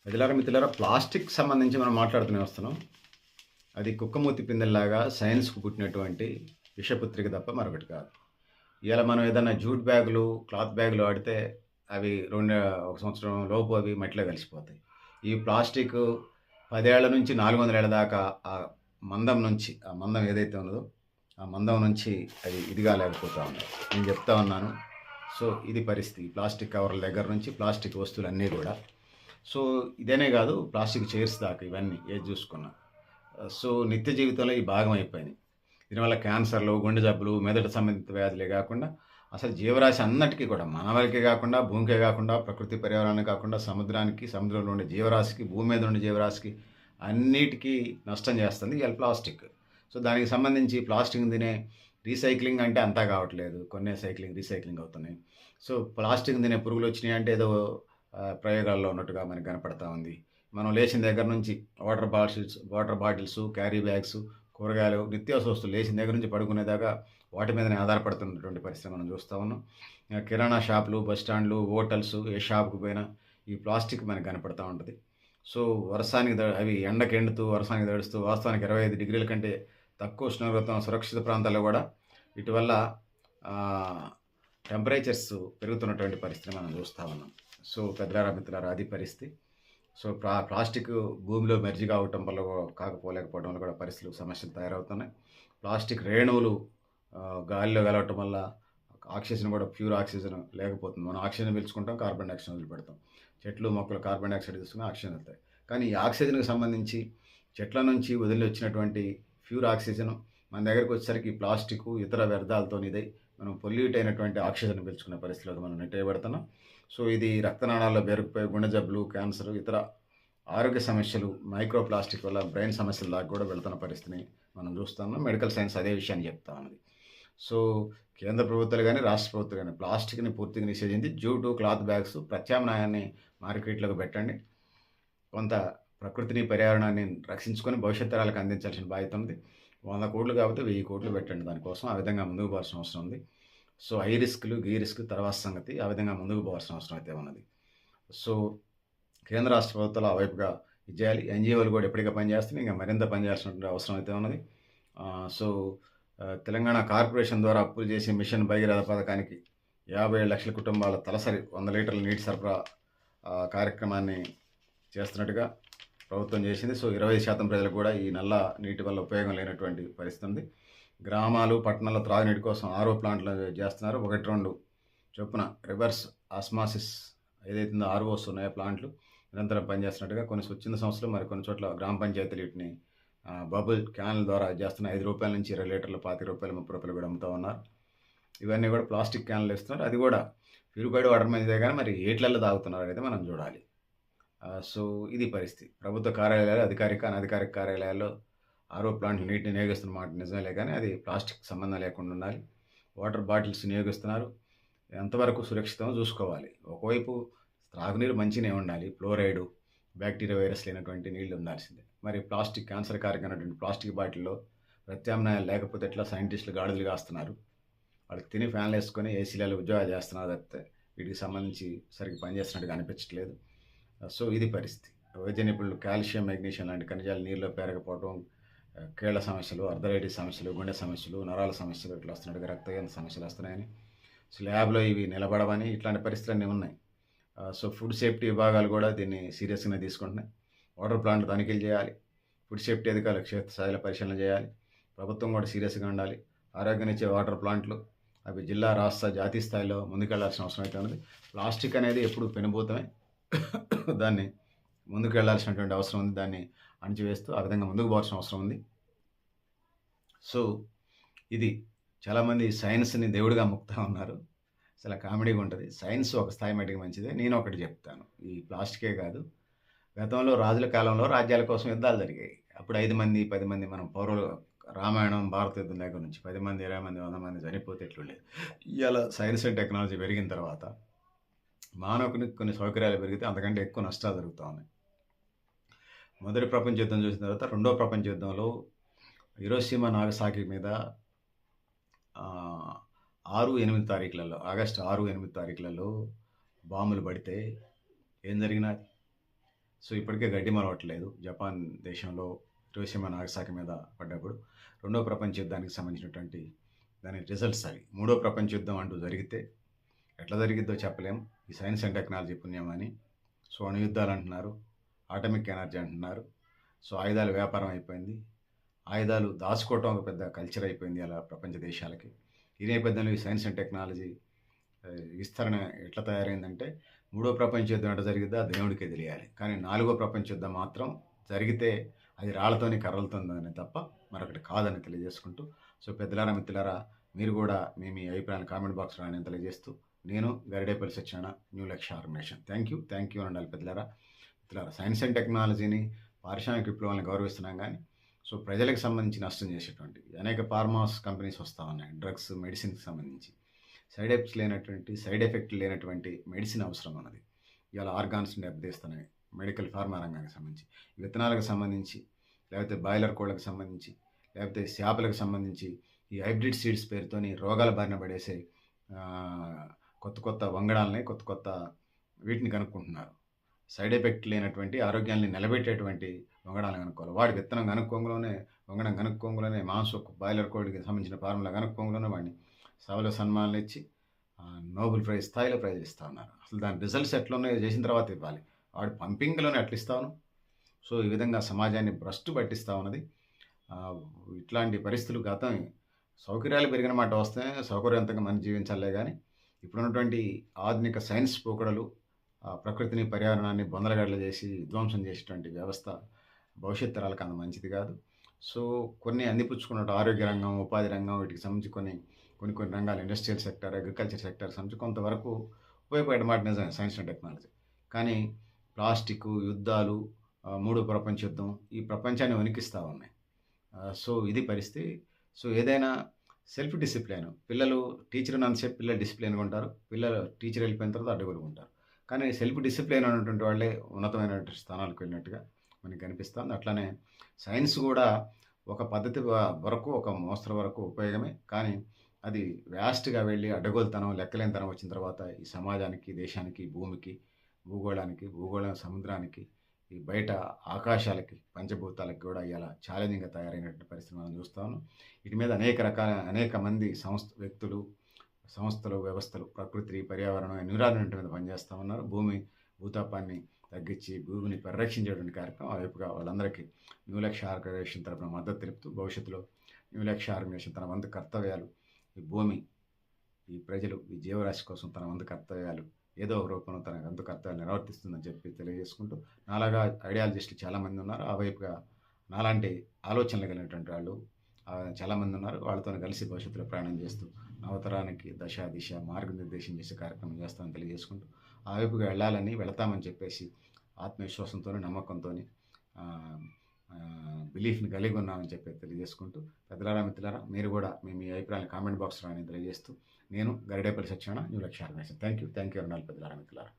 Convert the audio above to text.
మిత్రులారా ప్లాస్టిక్ సంబంధించి మనం మాట్లాడుతూనే వస్తున్నాం. అది కుక్కమూతి పిందెల్లాగా సైన్స్‌కు పుట్టినటువంటి విషపుత్రిక తప్ప మరొకటి కాదు. ఇయాల మనం ఏదన్నా జూట్ బ్యాగులు, క్లాత్ బ్యాగులు వాడితే అవి ఒక సంవత్సరం లోపు అవి మట్టిలో కలిసిపోతాయి. ఈ ప్లాస్టికు 10 ఏళ్ల నుంచి 400 ఏళ్ల దాకా ఆ మందం ఏదైతే ఉన్నదో, ఆ మందం నుంచి అది ఇదిగాలేకపోతా ఉన్నాయి. నేను చెప్తా ఉన్నాను. సో, ఇది పరిస్థితి. ప్లాస్టిక్ కవర్ల దగ్గర నుంచి ప్లాస్టిక్ వస్తువులన్నీ గూడా. సో, ఇదనే గాదు ప్లాస్టిక్ చైర్స్ దాకా ఇవన్నీ ఏది జూసుకున్నా. సో, నిత్య జీవితంలో ఈ భాగం అయిపోయినాయి. దీనివల్ల క్యాన్సర్‌లు, గుండె జబ్బులు, మెదడు సంబంధిత వ్యాధులే గాకుండా అసలు జీవరాశి అన్నిటికి కూడా మానవాళికే గాకుండా, భూమికే గాకుండా, ప్రకృతి పర్యావరణానికి కాకుండా సముద్రానికి, సముద్రంలో ఉండే జీవరాశికి, భూమి మీద ఉండే జీవరాశికి అన్నిటికీ నష్టం జేస్తుంది ఇయాల ప్లాస్టిక్. సో, దానికి సంబంధించి ప్లాస్టిక్‌ని తినే రీసైక్లింగ్ అంటే అంతా గావట్లేదు. కొన్నే రీసైక్లింగ్ అవుతున్నాయి. సో, ప్లాస్టిక్‌ని తినే పురుగులొచ్చినాయంటే ఏదో ప్రయోగాల్లో ఉన్నట్టుగా మనకు కనపడతా ఉంది. మనం లేచిన దగ్గర నుంచి వాటర్ బాటిల్సు, క్యారీ బ్యాగ్సు, కూరగాయలు, నిత్యావసర వస్తువులు లేచిన దగ్గర నుంచి పడుకునేదాకా వాటి మీదనే ఆధారపడుతున్నటువంటి పరిస్థితి మనం చూస్తా ఉన్నాం. కిరాణా షాపులు, బస్ స్టాండ్‌లు, హోటల్సు ఏ షాప్‌కి పోయినా ఈ ప్లాస్టిక్ మనకు కనపడతా ఉంటది. సో, అవి ఎండకు ఎండుతూ, వర్షానికి తడుస్తూ వాస్తవానికి 25 డిగ్రీల కంటే తక్కువ ఉష్ణోగ్రత సురక్షిత ప్రాంతాల్లో గూడా వీటి వల్ల ఆహ్, టెంపరేచర్స్ పెరుగుతున్నటువంటి పరిస్థితిని మనం చూస్తా ఉన్నాం. సో, మిత్రులారా అది పరిస్థితి. సో, ప్లాస్టిక్ భూమిలో మెర్జ్ కావటం వల్ల కాకపోలేకపోవడం వల్ల కూడా పరిస్థితులు, సమస్యలు తయారవుతున్నాయి. ప్లాస్టిక్ రేణువులు గాలిలో కలవటం వల్ల ఆక్సిజన్ కూడా ప్యూర్ ఆక్సిజన్ లేకపోతుంది. మనం ఆక్సిజన్ పీల్చుకుంటాం, కార్బన్ డయాక్సైడ్ వదిలిపెడతాం. చెట్లు, మొక్కలు కార్బన్ డయాక్సైడ్ తీసుకొని ఆక్సిజన్ వెళ్తాయి. కానీ ఈ ఆక్సిజన్‌కి సంబంధించి చెట్ల నుంచి వదిలి వచ్చినటువంటి ప్యూర్ ఆక్సిజన్ మన దగ్గరికి వచ్చేసరికి ప్లాస్టికు, ఇతర వ్యర్థాలతోని ఇదై మనం పొల్యూట్ అయినటువంటి ఆక్సిజన్ పీల్చుకునే పరిస్థితిలోకి మనం నెట్టేయబడుతున్నాం. సో, ఇది రక్తనాళాల్లో పేరుకుపోయి గుండె జబ్బులు, క్యాన్సర్, ఇతర ఆరోగ్య సమస్యలు, మైక్రో ప్లాస్టిక్ వల్ల బ్రెయిన్ సమస్యల దాకా కూడా వెళ్తున్న పరిస్థితిని మనం చూస్తున్నాం. మెడికల్ సైన్స్ అదే విషయాన్ని చెప్తా ఉన్నది. సో, కేంద్ర ప్రభుత్వాలు గాని, రాష్ట్ర ప్రభుత్వాలు గాని ప్లాస్టిక్‌ని పూర్తిగా నిషేధించి జూటు, క్లాత్ బ్యాగ్స్ ప్రత్యామ్నాయాన్ని మార్కెట్‌లోకి పెట్టండి. కొంత ప్రకృతిని, పర్యావరణాన్ని రక్షించుకొని భవిష్యత్ తరాలకు అందించాల్సిన బాధ్యత ఉంది. 100,00,00,000 కాకపోతే 1,000,00,00,000 పెట్టండి దానికోసం. ఆ విధంగా ముందుకు పోవాల్సిన అవసరం ఉంది. సో, హై రిస్క్‌లు, రిస్క్ తర్వాత సంగతి. ఆ విధంగా ముందుకు పోవాల్సిన అవసరం అయితే ఉన్నది. సో, కేంద్ర, రాష్ట్ర ప్రభుత్వాలు ఆ వైపుగా ఇది చేయాలి. ఎన్‌జీఓలు కూడా ఎప్పటికే పనిచేస్తున్నాయి. ఇంకా మరింత పనిచేయాల్సినటువంటి అవసరం అయితే ఉన్నది. సో, తెలంగాణ కార్పొరేషన్ ద్వారా అప్పులు చేసి మిషన్ భగీరథ పథకానికి 57,00,000 కుటుంబాల తలసరి 100 లీటర్ల నీటి సరఫరా కార్యక్రమాన్ని చేస్తున్నట్టుగా ప్రభుత్వం చేసింది. సో, 20% ప్రజలకు కూడా ఈ నల్ల నీటి వల్ల ఉపయోగం లేనటువంటి పరిస్థితి ఉంది. గ్రామాలు, పట్టణాల్లో త్రాగునీటి కోసం ఆర్ఓ ప్లాంట్లు చేస్తున్నారు. 1, 2 చొప్పున రివర్స్ ఆస్మాసిస్ ఏదైతే ఉందో ఆర్ఓస్ ఉన్నాయో ప్లాంట్లు నిరంతరం పనిచేస్తున్నట్టుగా కొన్ని స్వచ్ఛంద సంస్థలు, మరి కొన్ని చోట్ల గ్రామ పంచాయతీలు వీటిని బబుల్ క్యాన్ల ద్వారా చేస్తున్న రూ. 5 నుంచి 20 లీటర్లు, రూ. 25, రూ. 30 కూడా అమ్ముతా ఉన్నారు. ఇవన్నీ కూడా ప్లాస్టిక్ క్యాన్లు ఇస్తున్నారు. అది కూడా ప్యూరిఫైడ్ వాటర్ మంచిదే కానీ మరి ఏట్లల్లో తాగుతున్నారు అనేది మనం చూడాలి. సో, ఇది పరిస్థితి. ప్రభుత్వ కార్యాలయాలు, అధికారిక, అనధికారిక కార్యాలయాల్లో ఆర్ఓ ప్లాంట్లు నీటిని వినియోగిస్తున్న మాట నిజమేలే కానీ అది ప్లాస్టిక్ సంబంధం లేకుండా ఉండాలి. వాటర్ బాటిల్స్ వినియోగిస్తున్నారు. ఎంతవరకు సురక్షితమో చూసుకోవాలి. ఒకవైపు త్రాగునీరు మంచిగానే ఉండాలి. ఫ్లోరైడు, బ్యాక్టీరియా, వైరస్ లేనటువంటి నీళ్లు ఉండాల్సిందే. మరి ప్లాస్టిక్ క్యాన్సర్ కారకమైనటువంటి ప్లాస్టిక్ బాటిల్‌లో ప్రత్యామ్నాయాలు లేకపోతే ఎట్లా సైంటిస్టులు గాడిదలు కాస్తున్నారు. వాళ్ళు తిని ఫ్యాన్లు వేసుకొని ఏసీలలో ఉద్యోగాలు చేస్తున్నారు తప్పితే వీటికి సంబంధించి సరిగ్గా పనిచేస్తున్నట్టుగా అనిపించట్లేదు. సో, ఇది పరిస్థితి. వైద్య నిపుణులు కాల్షియం, మెగ్నీషియం లాంటి ఖనిజాలు నీరులో పేరకపోవడం, కీళ్ళ సమస్యలు, అర్థరైటిస్ సమస్యలు, గుండె సమస్యలు, నరాల సమస్యలు ఇట్లా వస్తున్నట్టుగా రక్తహీనత సమస్యలు వస్తున్నాయని, సో, ల్యాబ్‌లో ఇవి నిలబడవని ఇట్లాంటి పరిస్థితులన్నీ ఉన్నాయి. సో, ఫుడ్ సేఫ్టీ విభాగాలు కూడా దీన్ని సీరియస్‌గానే తీసుకుంటున్నాయి. వాటర్ ప్లాంట్లు తనిఖీలు చేయాలి. ఫుడ్ సేఫ్టీ అధికారులు క్షేత్రస్థాయిలో పరిశీలన చేయాలి. ప్రభుత్వం కూడా సీరియస్‌గా ఉండాలి. ఆరోగ్యాన్నిచ్చే వాటర్ ప్లాంట్లు అవి జిల్లా, రాష్ట్ర, జాతీయ స్థాయిలో ముందుకెళ్లాల్సిన అవసరం అయితే ఉన్నది. ప్లాస్టిక్ అనేది ఎప్పుడు పెనుభూతమే. దాన్ని ముందుకెళ్లాల్సినటువంటి అవసరం ఉంది. దాన్ని అణిచివేస్తూ ఆ విధంగా ముందుకు పోవాల్సిన అవసరం ఉంది. సో, ఇది చాలామంది సైన్స్‌ని దేవుడిగా మొక్కుతా ఉన్నారు. అసల కామెడీగా ఉంటది. సైన్స్ ఒక స్థాయి మట్టికి మంచిదే. నేను ఒకటి చెప్తాను. ఈ ప్లాస్టికే కాదు. గతంలో రాజుల కాలంలో రాజ్యాల కోసం యుద్ధాలు జరిగాయి. అప్పుడు 5 మంది, 10 మంది మనం పౌరులు రామాయణం, భారత యుద్ధం దగ్గర నుంచి 10 మంది, 20 మంది, 100 మంది చనిపోతే ఎట్లుండేది. ఇయాల సైన్స్ అండ్ టెక్నాలజీ పెరిగిన తర్వాత మానవునికి కొన్ని సౌకర్యాలు పెరిగితే అంతకంటే ఎక్కువ నష్టాలు జరుగుతా ఉన్నాయి. మొదటి ప్రపంచ యుద్ధం చూసిన తర్వాత రెండో ప్రపంచ యుద్ధంలో హిరోషిమా, నాగసాకి మీద ఆహ్, 6, 8 తారీఖులలో ఆగస్టు 6, 8 తారీఖులలో బాంబులు పడితే ఏం జరిగినది? సో ఇప్పటికే గడ్డి మరవట్లేదు. జపాన్ దేశంలో hiroshima నాగసాకి మీద పడ్డప్పుడు రెండో ప్రపంచ యుద్ధానికి సంబంధించినటువంటి దాని రిజల్ట్స్ అవి. మూడో ప్రపంచ యుద్ధం అంటూ జరిగితే ఎట్లా జరిగిద్దో చెప్పలేం. ఈ సైన్స్ అండ్ టెక్నాలజీ పుణ్యమని. సో అణుయుద్ధాలు అంటున్నారు, ఆటమిక్ ఎనర్జీ అంటున్నారు. సో ఆయుధాల వ్యాపారం అయిపోయింది. ఆయుధాలు దాచుకోవటం ఒక పెద్ద కల్చర్ అయిపోయింది అలా ప్రపంచ దేశాలకి. ఈ నేపథ్యంలో ఈ సైన్స్ అండ్ టెక్నాలజీ విస్తరణ ఎట్లా తయారైందంటే మూడో ప్రపంచ యుద్ధం ఎట్లా జరిగిద్దో ఆ దేవుడికే తెలియాలి. కానీ నాలుగో ప్రపంచ యుద్ధం మాత్రం జరిగితే అది రాళ్లతోని కర్రలతోని తప్ప మరొకటి కాదని తెలియజేసుకుంటూ, సో పెద్దలారా మిత్రులారా మీరు కూడా మీ అభిప్రాయాన్ని కామెంట్ బాక్స్లో రాయని తెలియజేస్తూ, నేను గరిడేపల్లి సత్యనారాయణ, న్యూ లక్ష్య ఆర్గనైజేషన్. థ్యాంక్ యూ అని ఉండాలి పెద్దలారా మిత్రులారా. సైన్స్ అండ్ టెక్నాలజీని పారిశ్రామిక విప్లవాన్ని గౌరవిస్తున్నాం కానీ సో ప్రజలకు సంబంధించి నష్టం చేసేటువంటి అనేక ఫార్మాస్ కంపెనీస్ వస్తూ ఉన్నాయి. డ్రగ్స్, మెడిసిన్కి సంబంధించి సైడ్ ఎఫెక్ట్ లేనటువంటి మెడిసిన్ అవసరం అన్నది ఇవాళ ఆర్గాన్స్ని దెబ్బతీస్తున్నాయి. మెడికల్ ఫార్మా రంగానికి సంబంధించి విత్తనాలకు సంబంధించి, లేకపోతే బాయిలర్ కోళ్ళకు సంబంధించి, లేకపోతే చేపలకు సంబంధించి ఈ హైబ్రిడ్ సీడ్స్ పేరుతోని రోగాల బారిన పడేసే కొత్త వంగడాలని, కొత్త వీటిని కనుక్కుంటున్నారు. సైడ్ ఎఫెక్ట్ లేనటువంటి ఆరోగ్యాన్ని నిలబెట్టేటువంటి వంగడాలను కనుక్కోవాలి. వాడి విత్తనం వంగడం కనుక్కోంగులోనే బాయిలర్ కోడికి సంబంధించిన ఫార్ములా కనుక్కోంగులోనే వాడిని సభలో సన్మానాలు ఇచ్చి నోబెల్ ప్రైజ్ స్థాయిలో ప్రైజ్ ఇస్తూ ఉన్నారు. అసలు దాని రిజల్ట్స్ ఎట్లా ఉన్నాయో చేసిన తర్వాత ఇవ్వాలి. వాడు పంపింగ్లోనే అట్లా ఇస్తాను. సో ఈ విధంగా సమాజాన్ని భ్రష్టు పట్టిస్తూ ఉన్నది. ఇట్లాంటి పరిస్థితులు గతం సౌకర్యాలు పెరిగిన మాట వస్తే సౌకర్యవంతంగా మనం జీవించాలే కానీ ఇప్పుడున్నటువంటి ఆధునిక సైన్స్ పోకడలు ప్రకృతిని, పర్యావరణాన్ని బొందలగడ్డలు చేసి విధ్వంసం చేసేటువంటి వ్యవస్థ భవిష్యత్ తరాలకు అంత మంచిది కాదు. సో కొన్ని అందిపుచ్చుకున్నట్టు ఆరోగ్య రంగం, ఉపాధి రంగం, వీటికి సంబంధించి కొన్ని రంగాలు, ఇండస్ట్రియల్ సెక్టర్, అగ్రికల్చర్ సెక్టర్ సంబంధించి కొంతవరకు ఉపయోగపడే మాట నిజమే సైన్స్ అండ్ టెక్నాలజీ. కానీ ప్లాస్టిక్, యుద్ధాలు, మూడో ప్రపంచ యుద్ధం ఈ ప్రపంచాన్ని వణికిస్తూ ఉన్నాయి. సో ఇది పరిస్థితి. సో ఏదైనా సెల్ఫ్ డిసిప్లిన్. పిల్లలు టీచర్ ఉన్నంతసేపు పిల్లలు డిసిప్లిన్గా ఉంటారు. టీచర్ వెళ్ళిపోయిన తర్వాత అడ్డుగొడుగు ఉంటారు. కానీ సెల్ఫ్ డిసిప్లిన్ ఉన్నటువంటి వాళ్ళే ఉన్నతమైనటువంటి స్థానాలకు వెళ్ళినట్టుగా మనకి కనిపిస్తుంది. అట్లానే సైన్స్ కూడా ఒక పద్ధతి వరకు, ఒక మోస్తరు వరకు ఉపయోగమే. కానీ అది వ్యాస్ట్గా వెళ్ళి అడ్డగోలుతనం, లెక్కలేనితనం వచ్చిన తర్వాత ఈ సమాజానికి, దేశానికి, భూమికి, భూగోళం సముద్రానికి, ఈ బయట ఆకాశాలకి, పంచభూతాలకి కూడా ఇలా ఛాలెంజింగ్గా తయారైనటువంటి పరిస్థితి మనం చూస్తాము. వీటి మీద అనేక మంది వ్యక్తులు, సంస్థలు, వ్యవస్థలు ప్రకృతి, పర్యావరణం, ఎన్విరాన్మెంట్ మీద పనిచేస్తూ ఉన్నారు. భూతాపాన్ని తగ్గించి భూమిని పరిరక్షించేటువంటి కార్యక్రమం వైపుగా వాళ్ళందరికీ న్యూ లక్ష్య ఆర్గనైజేషన్ తరఫున మద్దతు తెలుపుతూ, భవిష్యత్తులో న్యూ లక్ష్య ఆర్గనైజేషన్ తన వంతు కర్తవ్యాలు ఈ భూమి, ఈ ప్రజలు, ఈ జీవరాశి కోసం తన వంతు కర్తవ్యాలు ఏదో ఒక రూపంలో తన వంతు కర్తవ్యాలు నిర్వర్తిస్తుందని చెప్పి తెలియజేసుకుంటూ, నాలాగా ఐడియాలజిస్టులు చాలామంది ఉన్నారు. ఆ వైపుగా నాలాంటి ఆలోచనలు కలిగినటువంటి వాళ్ళు చాలామంది ఉన్నారు. వాళ్ళతో కలిసి భవిష్యత్తులో ప్రయాణం చేస్తూ నవతరానికి దిశ మార్గనిర్దేశం చేసే కార్యక్రమం చేస్తామని తెలియజేసుకుంటూ, ఆ వైపుగా వెళతామని చెప్పేసి ఆత్మవిశ్వాసంతో, నమ్మకంతో, బిలీఫ్ని కలిగి ఉన్నామని చెప్పి తెలియజేసుకుంటూ, పెద్దలారా మిత్రులారా మీరు కూడా మీ అభిప్రాయాన్ని కామెంట్ బాక్స్లో తెలియజేస్తూ, నేను గరిడేపల్లి సత్యనారాయణ, న్యూ లక్ష్య ఆర్గనైజేషన్. థ్యాంక్ యూ అన్నారు పెద్దలారా మిత్రులారా.